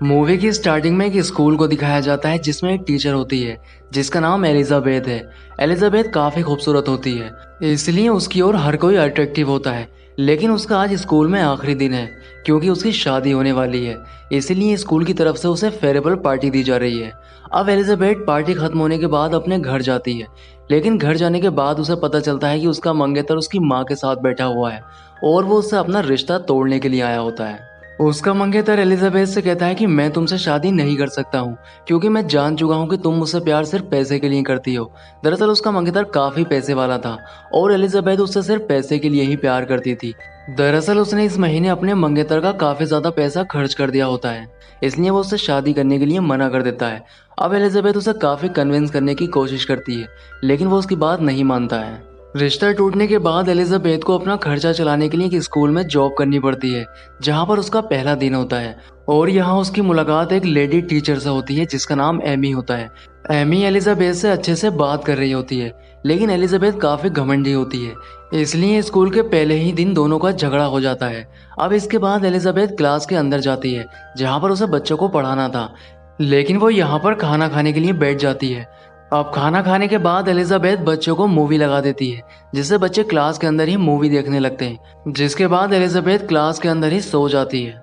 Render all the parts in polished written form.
Movie की starting में एक स्कूल को दिखाया जाता है जिसमें एक टीचर होती है जिसका नाम एलिजाबेथ है। एलिजाबेथ काफी खूबसूरत होती है, इसलिए उसकी ओर हर कोई अट्रैक्टिव होता है। लेकिन उसका आज स्कूल में आखिरी दिन है क्योंकि उसकी शादी होने वाली है, इसीलिए स्कूल की तरफ से उसे फेयरवेल पार्टी दी जा रही है। अब एलिजाबेथ पार्टी खत्म होने के बाद अपने घर जाती है, लेकिन घर जाने के बाद उसे पता चलता है कि उसका मंगेतर उसकी माँ के साथ बैठा हुआ है और वो उससे अपना रिश्ता तोड़ने के लिए आया होता है। उसका मंगेतर एलिजाबेथ से कहता है कि मैं तुमसे शादी नहीं कर सकता हूँ क्योंकि मैं जान चुका हूँ कि तुम मुझसे प्यार सिर्फ पैसे के लिए करती हो। दरअसल उसका मंगेतर काफी पैसे वाला था और एलिजाबेथ उससे सिर्फ पैसे के लिए ही प्यार करती थी। दरअसल उसने इस महीने अपने मंगेतर का काफी ज्यादा पैसा खर्च कर दिया होता है, इसलिए वो उससे शादी करने के लिए मना कर देता है। अब एलिजाबेथ उसे काफी कन्विंस करने की कोशिश करती है, लेकिन वो उसकी बात नहीं मानता है। रिश्ता टूटने के बाद एलिजाबेथ को अपना खर्चा चलाने के लिए एक स्कूल में जॉब करनी पड़ती है जहां पर उसका पहला दिन होता है और यहाँ उसकी मुलाकात एक लेडी टीचर से होती है जिसका नाम एमी होता है। एमी एलिजाबेथ से अच्छे से बात कर रही होती है, लेकिन एलिजाबेथ काफी घमंडी होती है, इसलिए स्कूल के पहले ही दिन दोनों का झगड़ा हो जाता है। अब इसके बाद एलिजाबेथ क्लास के अंदर जाती है जहाँ पर उसे बच्चों को पढ़ाना था, लेकिन वो यहाँ पर खाना खाने के लिए बैठ जाती है। अब खाना खाने के बाद एलिजाबेथ बच्चों को मूवी लगा देती है जिससे बच्चे क्लास के अंदर ही मूवी देखने लगते हैं, जिसके बाद एलिजाबेथ क्लास के अंदर ही सो जाती है।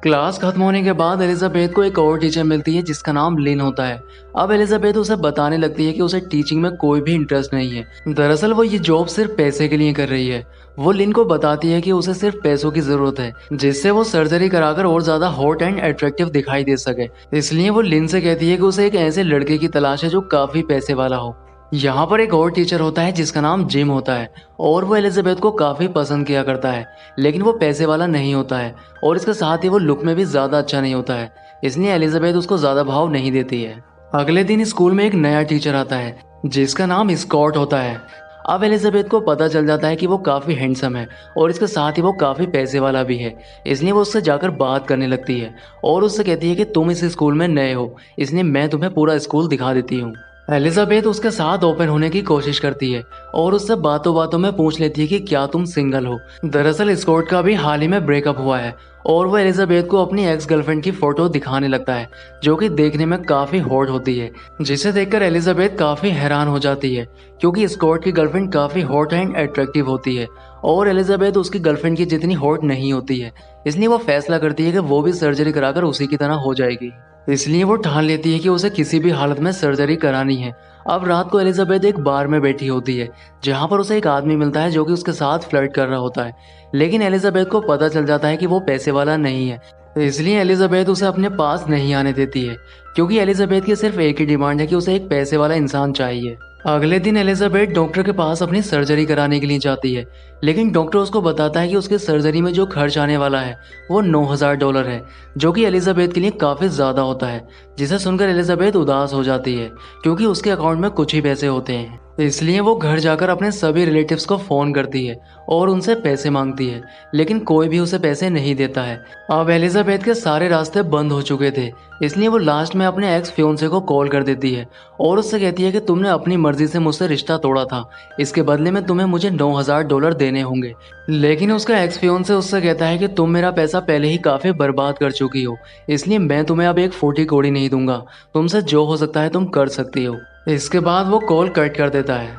क्लास खत्म होने के बाद एलिजाबेथ को एक और टीचर मिलती है जिसका नाम लिन होता है। अब एलिजाबेथ उसे बताने लगती है कि उसे टीचिंग में कोई भी इंटरेस्ट नहीं है, दरअसल वो ये जॉब सिर्फ पैसे के लिए कर रही है। वो लिन को बताती है कि उसे सिर्फ पैसों की जरूरत है जिससे वो सर्जरी कराकर और ज्यादा हॉट एंड अट्रैक्टिव दिखाई दे सके, इसलिए वो लिन से कहती है कि उसे एक ऐसे लड़के की तलाश है जो काफी पैसे वाला हो। यहाँ पर एक और टीचर होता है जिसका नाम जिम होता है और वो एलिजाबेथ को काफी पसंद किया करता है, लेकिन वो पैसे वाला नहीं होता है और इसके साथ ही वो लुक में भी ज्यादा अच्छा नहीं होता है, इसलिए एलिजाबेथ उसको ज्यादा भाव नहीं देती है। अगले दिन स्कूल में एक नया टीचर आता है जिसका नाम स्कॉट होता है। अब एलिजाबेथ को पता चल जाता है कि वो काफी हैंडसम है और इसके साथ ही वो काफी पैसे वाला भी है, इसलिए वो उससे जाकर बात करने लगती है और उससे कहती है कि तुम इस स्कूल में नए हो, इसलिए मैं तुम्हें पूरा स्कूल दिखा देती हूँ। एलिजाबेथ उसके साथ ओपन होने की कोशिश करती है और उससे बातों बातों में पूछ लेती है कि क्या तुम सिंगल हो। दरअसल स्कॉट का भी हाल ही में ब्रेकअप हुआ है और वो एलिजाबेथ को अपनी एक्स गर्लफ्रेंड की फोटो दिखाने लगता है जो कि देखने में काफी हॉट होती है, जिसे देखकर एलिजाबेथ काफी हैरान हो जाती है क्योंकि स्कॉट की गर्लफ्रेंड काफी हॉट एंड अट्रैक्टिव होती है और एलिजाबेथ उसकी गर्लफ्रेंड की जितनी हॉट नहीं होती है, इसलिए वो फैसला करती है कि वो भी सर्जरी कराकर उसी की तरह हो जाएगी। इसलिए वो ठान लेती है कि उसे किसी भी हालत में सर्जरी करानी है। अब रात को एलिजाबेथ एक बार में बैठी होती है जहां पर उसे एक आदमी मिलता है जो कि उसके साथ फ्लर्ट कर रहा होता है, लेकिन एलिजाबेथ को पता चल जाता है कि वो पैसे वाला नहीं है, इसलिए एलिजाबेथ उसे अपने पास नहीं आने देती है क्योंकि एलिजाबेथ की सिर्फ एक ही डिमांड है कि उसे एक पैसे वाला इंसान चाहिए। अगले दिन एलिजाबेथ डॉक्टर के पास अपनी सर्जरी कराने के लिए जाती है, लेकिन डॉक्टर उसको बताता है कि उसके सर्जरी में जो खर्च आने वाला है वो $9,000 है, जो कि एलिजाबेथ के लिए काफी ज्यादा होता है, जिसे सुनकर एलिजाबेथ उदास हो जाती है क्योंकि उसके अकाउंट में कुछ ही पैसे होते हैं। इसलिए वो घर जाकर अपने सभी रिलेटिव्स को फोन करती है और उनसे पैसे मांगती है, लेकिन कोई भी उसे पैसे नहीं देता है। अब एलिजाबेथ के सारे रास्ते बंद हो चुके थे, इसलिए वो लास्ट में अपने एक्स फियोंसे को कॉल कर देती है और उससे कहती है कि तुमने अपनी मर्जी से मुझसे रिश्ता तोड़ा था, इसके बदले में तुम्हें मुझे $9,000 देने होंगे। लेकिन उसका एक्स फियोंसे उससे कहता है कि तुम मेरा पैसा पहले ही काफी बर्बाद कर चुकी हो, इसलिए मैं तुम्हें अब एक फूटी कौड़ी नहीं दूंगा, तुमसे जो हो सकता है तुम कर सकती हो। इसके बाद वो कॉल कट कर देता है।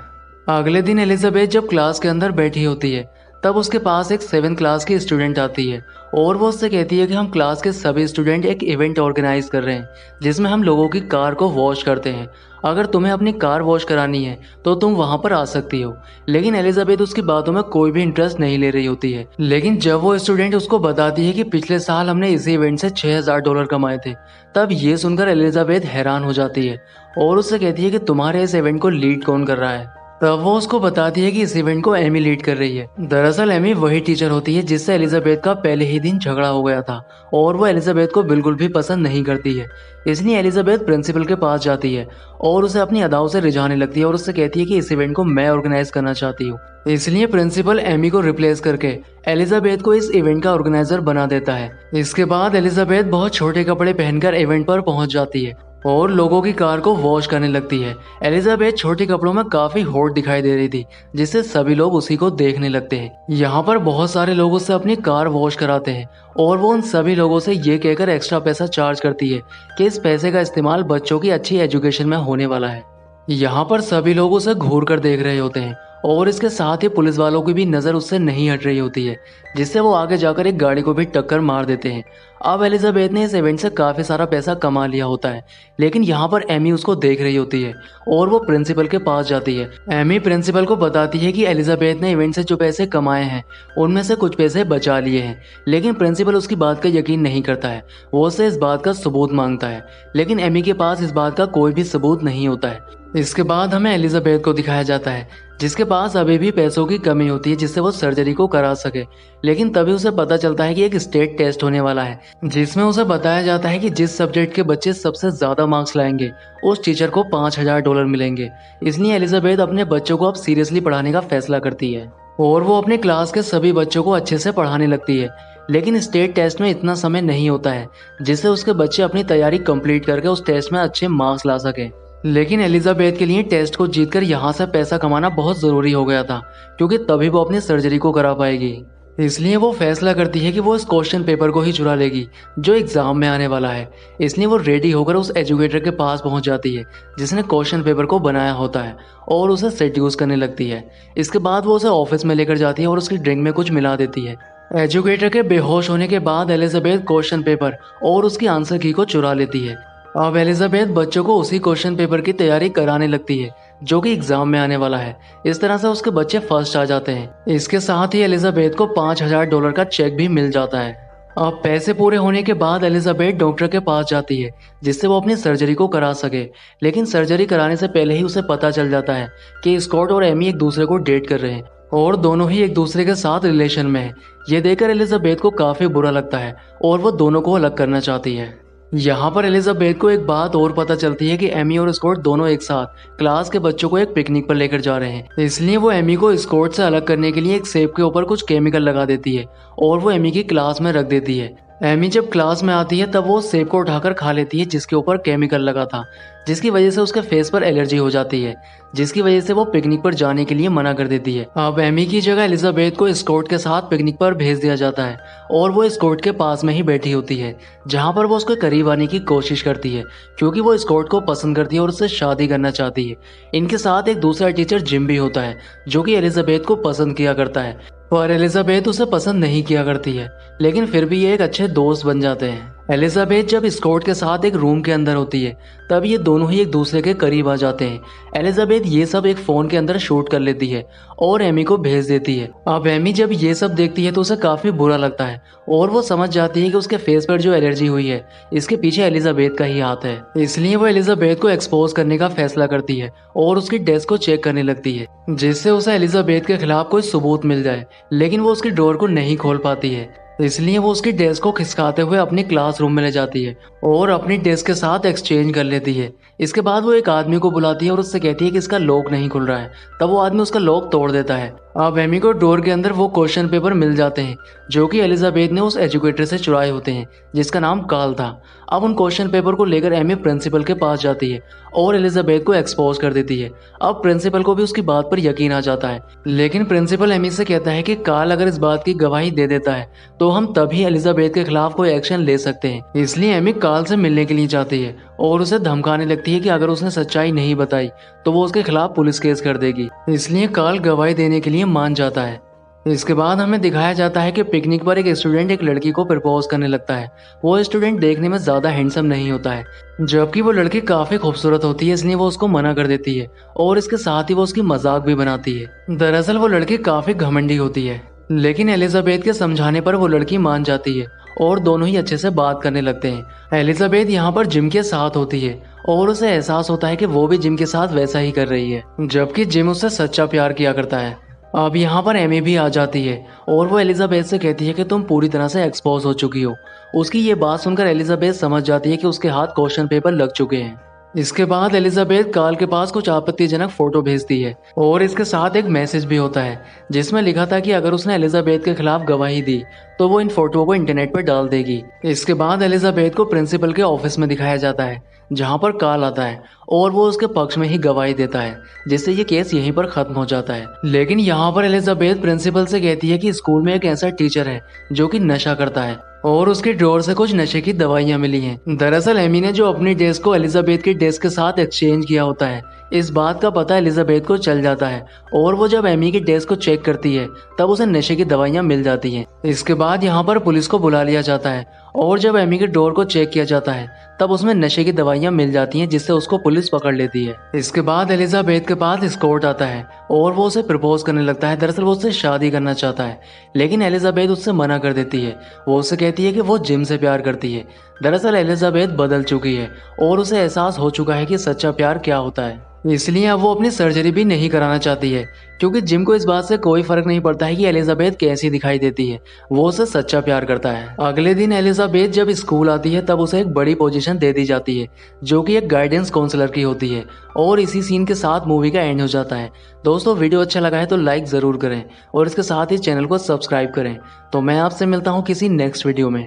अगले दिन एलिजाबेथ जब क्लास के अंदर बैठी होती है तब उसके पास एक 7th क्लास की स्टूडेंट आती है और वो उससे कहती है कि हम क्लास के सभी स्टूडेंट एक इवेंट ऑर्गेनाइज कर रहे हैं जिसमें हम लोगों की कार को वॉश करते हैं। अगर तुम्हें अपनी कार वॉश करानी है तो तुम वहां पर आ सकती हो। लेकिन एलिजाबेथ उसकी बातों में कोई भी इंटरेस्ट नहीं ले रही होती है, लेकिन जब वो स्टूडेंट उसको बताती है कि पिछले साल हमने इसी इवेंट से $6,000 कमाए थे, तब ये सुनकर एलिजाबेथ हैरान हो जाती है और उससे कहती है कि तुम्हारे इस इवेंट को लीड कौन कर रहा है। तब वो उसको बताती है कि इस इवेंट को एमी लीड कर रही है। दरअसल एमी वही टीचर होती है जिससे एलिजाबेथ का पहले ही दिन झगड़ा हो गया था और वो एलिजाबेथ को बिल्कुल भी पसंद नहीं करती है, इसलिए एलिजाबेथ प्रिंसिपल के पास जाती है और उसे अपनी अदाओं से रिझाने लगती है और उससे कहती है कि इस इवेंट को मैं ऑर्गेनाइज करना चाहती हूँ। इसलिए प्रिंसिपल एमी को रिप्लेस करके एलिजाबेथ को इस इवेंट का ऑर्गेनाइजर बना देता है। इसके बाद एलिजाबेथ बहुत छोटे कपड़े पहनकर इवेंट पर पहुंच जाती है और लोगों की कार को वॉश करने लगती है। एलिजाबेथ छोटे कपड़ों में काफी हॉट दिखाई दे रही थी, जिससे सभी लोग उसी को देखने लगते हैं। यहाँ पर बहुत सारे लोग उससे अपनी कार वॉश कराते हैं और वो उन सभी लोगों से ये कहकर एक्स्ट्रा पैसा चार्ज करती है कि इस पैसे का इस्तेमाल बच्चों की अच्छी एजुकेशन में होने वाला है। यहाँ पर सभी लोग उसे घूर कर देख रहे होते हैं और इसके साथ ही पुलिस वालों की भी नज़र उससे नहीं हट रही होती है, जिससे वो आगे जाकर एक गाड़ी को भी टक्कर मार देते हैं। अब एलिजाबेथ ने इस इवेंट से काफ़ी सारा पैसा कमा लिया होता है, लेकिन यहाँ पर एमी उसको देख रही होती है और वो प्रिंसिपल के पास जाती है। एमी प्रिंसिपल को बताती है कि एलिजाबेथ ने इवेंट से जो पैसे कमाए हैं उनमें से कुछ पैसे बचा लिए हैं, लेकिन प्रिंसिपल उसकी बात का यकीन नहीं करता है। वो उससे इस बात का सबूत मांगता है, लेकिन एमी के पास इस बात का कोई भी सबूत नहीं होता है। इसके बाद हमें एलिजाबेथ को दिखाया जाता है, जिसके पास अभी भी पैसों की कमी होती है जिससे वो सर्जरी को करा सके। लेकिन तभी उसे पता चलता है कि एक स्टेट टेस्ट होने वाला है, जिसमें उसे बताया जाता है कि जिस सब्जेक्ट के बच्चे सबसे ज्यादा मार्क्स लाएंगे उस टीचर को $5000 मिलेंगे। इसलिए एलिजाबेथ अपने बच्चों को अब सीरियसली पढ़ाने का फैसला करती है और वो अपने क्लास के सभी बच्चों को अच्छे से पढ़ाने लगती है। लेकिन स्टेट टेस्ट में इतना समय नहीं होता है जिससे उसके बच्चे अपनी तैयारी कंप्लीट करके उस टेस्ट में अच्छे मार्क्स ला सकें। लेकिन एलिजाबेथ के लिए टेस्ट को जीतकर यहाँ से पैसा कमाना बहुत ज़रूरी हो गया था, क्योंकि तभी वो अपनी सर्जरी को करा पाएगी। इसलिए वो फैसला करती है कि वो इस क्वेश्चन पेपर को ही चुरा लेगी जो एग्जाम में आने वाला है। इसलिए वो रेडी होकर उस एजुकेटर के पास पहुंच जाती है जिसने क्वेश्चन पेपर को बनाया होता है और उसे सेड्यूस करने लगती है। इसके बाद वो उसे ऑफिस में लेकर जाती है और उसकी ड्रिंक में कुछ मिला देती है। एजुकेटर के बेहोश होने के बाद एलिजाबेथ क्वेश्चन पेपर और उसकी आंसर की को चुरा लेती है। अब एलिजाबेथ बच्चों को उसी क्वेश्चन पेपर की तैयारी कराने लगती है जो कि एग्जाम में आने वाला है। इस तरह से उसके बच्चे फर्स्ट आ जाते हैं। इसके साथ ही एलिजाबेथ को $5000 का चेक भी मिल जाता है। अब पैसे पूरे होने के बाद एलिजाबेथ डॉक्टर के पास जाती है जिससे वो अपनी सर्जरी को करा सके। लेकिन सर्जरी कराने से पहले ही उसे पता चल जाता है कि स्कॉट और एमी एक दूसरे को डेट कर रहे हैं और दोनों ही एक दूसरे के साथ रिलेशन में है। ये देखकर एलिजाबेथ को काफी बुरा लगता है और वो दोनों को अलग करना चाहती है। यहाँ पर एलिजाबेथ को एक बात और पता चलती है कि एमी और स्कॉट दोनों एक साथ क्लास के बच्चों को एक पिकनिक पर लेकर जा रहे हैं। इसलिए वो एमी को स्कॉट से अलग करने के लिए एक सेब के ऊपर कुछ केमिकल लगा देती है और वो एमी की क्लास में रख देती है। एमी जब क्लास में आती है तब वो सेब को उठाकर खा लेती है जिसके ऊपर केमिकल लगा था, जिसकी वजह से उसके फेस पर एलर्जी हो जाती है, जिसकी वजह से वो पिकनिक पर जाने के लिए मना कर देती है। अब एमी की जगह एलिजाबेथ को स्कॉट के साथ पिकनिक पर भेज दिया जाता है और वो स्कॉट के पास में ही बैठी होती है, जहाँ पर वो उसके करीब आने की कोशिश करती है क्योंकि वो स्कॉट को पसंद करती है और उससे शादी करना चाहती है। इनके साथ एक दूसरा टीचर जिम भी होता है जो कि एलिजाबेथ को पसंद किया करता है, पर एलिजाबेथ उसे पसंद नहीं किया करती है। लेकिन फिर भी ये एक अच्छे दोस्त बन जाते हैं। एलिजाबेथ जब स्कॉट के साथ एक रूम के अंदर होती है तब ये दोनों ही एक दूसरे के करीब आ जाते हैं। एलिजाबेथ ये सब एक फोन के अंदर शूट कर लेती है और एमी को भेज देती है। अब एमी जब ये सब देखती है तो उसे काफी बुरा लगता है और वो समझ जाती है कि उसके फेस पर जो एलर्जी हुई है इसके पीछे एलिजाबेथ का ही हाथ है। इसलिए वो एलिजाबेथ को एक्सपोज करने का फैसला करती है और उसकी डेस्क को चेक करने लगती है जिससे उसे एलिजाबेथ के खिलाफ कोई सबूत मिल जाए। लेकिन वो उसकी डोर को नहीं खोल पाती है, इसलिए वो उसकी डेस्क को खिसकाते हुए अपनी क्लासरूम में ले जाती है और अपनी डेस्क के साथ एक्सचेंज कर लेती है। इसके बाद वो एक आदमी को बुलाती है और उससे कहती है कि इसका लॉक नहीं खुल रहा है। तब वो आदमी उसका लॉक तोड़ देता है। अब एमी को डोर के अंदर वो क्वेश्चन पेपर मिल जाते हैं जो कि एलिजाबेथ ने उस एजुकेटर से चुराए होते हैं जिसका नाम कार्ल था। अब उन क्वेश्चन पेपर को लेकर एमी प्रिंसिपल के पास जाती है और एलिजाबेथ को एक्सपोज कर देती है। अब प्रिंसिपल को भी उसकी बात पर यकीन आ जाता है, लेकिन प्रिंसिपल एमी से कहता है कि कार्ल अगर इस बात की गवाही दे देता है तो हम तभी एलिजाबेथ के खिलाफ कोई एक्शन ले सकते हैं। इसलिए एमी कार्ल से मिलने के लिए जाती है और उसे धमकाने लगती है कि अगर उसने सच्चाई नहीं बताई तो वो उसके खिलाफ पुलिस केस कर देगी। इसलिए कार्ल गवाही देने के लिए मान जाता है। इसके बाद हमें दिखाया जाता है कि पिकनिक पर एक स्टूडेंट एक लड़की को प्रपोज करने लगता है। वो स्टूडेंट देखने में ज्यादा हैंडसम नहीं होता है, जबकि वो लड़की काफी खूबसूरत होती है, इसलिए वो उसको मना कर देती है और इसके साथ ही वो उसकी मजाक भी बनाती है। दरअसल वो लड़की काफी घमंडी होती है, लेकिन एलिजाबेथ के समझाने पर वो लड़की मान जाती है और दोनों ही अच्छे से बात करने लगते हैं। एलिजाबेथ यहाँ पर जिम के साथ होती है और उसे एहसास होता है कि वो भी जिम के साथ वैसा ही कर रही है, जबकि जिम उससे सच्चा प्यार किया करता है। अब यहाँ पर एमी भी आ जाती है और वो एलिजाबेथ से कहती है कि तुम पूरी तरह से एक्सपोज हो चुकी हो। उसकी ये बात सुनकर एलिजाबेथ समझ जाती है कि उसके हाथ क्वेश्चन पेपर लग चुके हैं। इसके बाद एलिजाबेथ कार्ल के पास कुछ आपत्तिजनक फोटो भेजती है और इसके साथ एक मैसेज भी होता है जिसमें लिखा था कि अगर उसने एलिजाबेथ के खिलाफ गवाही दी तो वो इन फोटो को इंटरनेट पर डाल देगी। इसके बाद एलिजाबेथ को प्रिंसिपल के ऑफिस में दिखाया जाता है जहां पर कार्ल आता है और वो उसके पक्ष में ही गवाही देता है, जिससे ये केस यहीं पर खत्म हो जाता है। लेकिन यहाँ पर एलिजाबेथ प्रिंसिपल से कहती है कि स्कूल में एक ऐसा टीचर है जो कि नशा करता है और उसके ड्रॉर से कुछ नशे की दवाइयां मिली हैं। दरअसल एमी ने जो अपनी डेस्क को एलिजाबेथ के डेस्क के साथ एक्सचेंज किया होता है, इस बात का पता एलिजाबेथ को चल जाता है और वो जब एमी की डेस्क को चेक करती है तब उसे नशे की दवाइयां मिल जाती हैं। इसके बाद यहाँ पर पुलिस को बुला लिया जाता है और जब एमी के डोर को चेक किया जाता है तब उसमें नशे की दवाइयां मिल जाती हैं, जिससे उसको पुलिस पकड़ लेती है। इसके बाद एलिजाबेथ के पास स्कॉट आता है और वो उसे प्रपोज करने लगता है। दरअसल वो उससे शादी करना चाहता है लेकिन एलिजाबेथ उससे मना कर देती है। वो उससे कहती है कि वो जिम से प्यार करती है। दरअसल एलिजाबेथ बदल चुकी है और उसे एहसास हो चुका है कि सच्चा प्यार क्या होता है, इसलिए अब वो अपनी सर्जरी भी नहीं कराना चाहती है क्योंकि जिम को इस बात से कोई फर्क नहीं पड़ता है कि एलिजाबेथ कैसी दिखाई देती है, वो उसे सच्चा प्यार करता है। अगले दिन एलिजाबेथ जब स्कूल आती है तब उसे एक बड़ी पोजीशन दे दी जाती है जो कि एक गाइडेंस काउंसलर की होती है और इसी सीन के साथ मूवी का एंड हो जाता है। दोस्तों वीडियो अच्छा लगा है तो लाइक ज़रूर करें और इसके साथ ही चैनल को सब्सक्राइब करें। तो मैं आपसे मिलता हूँ किसी नेक्स्ट वीडियो में।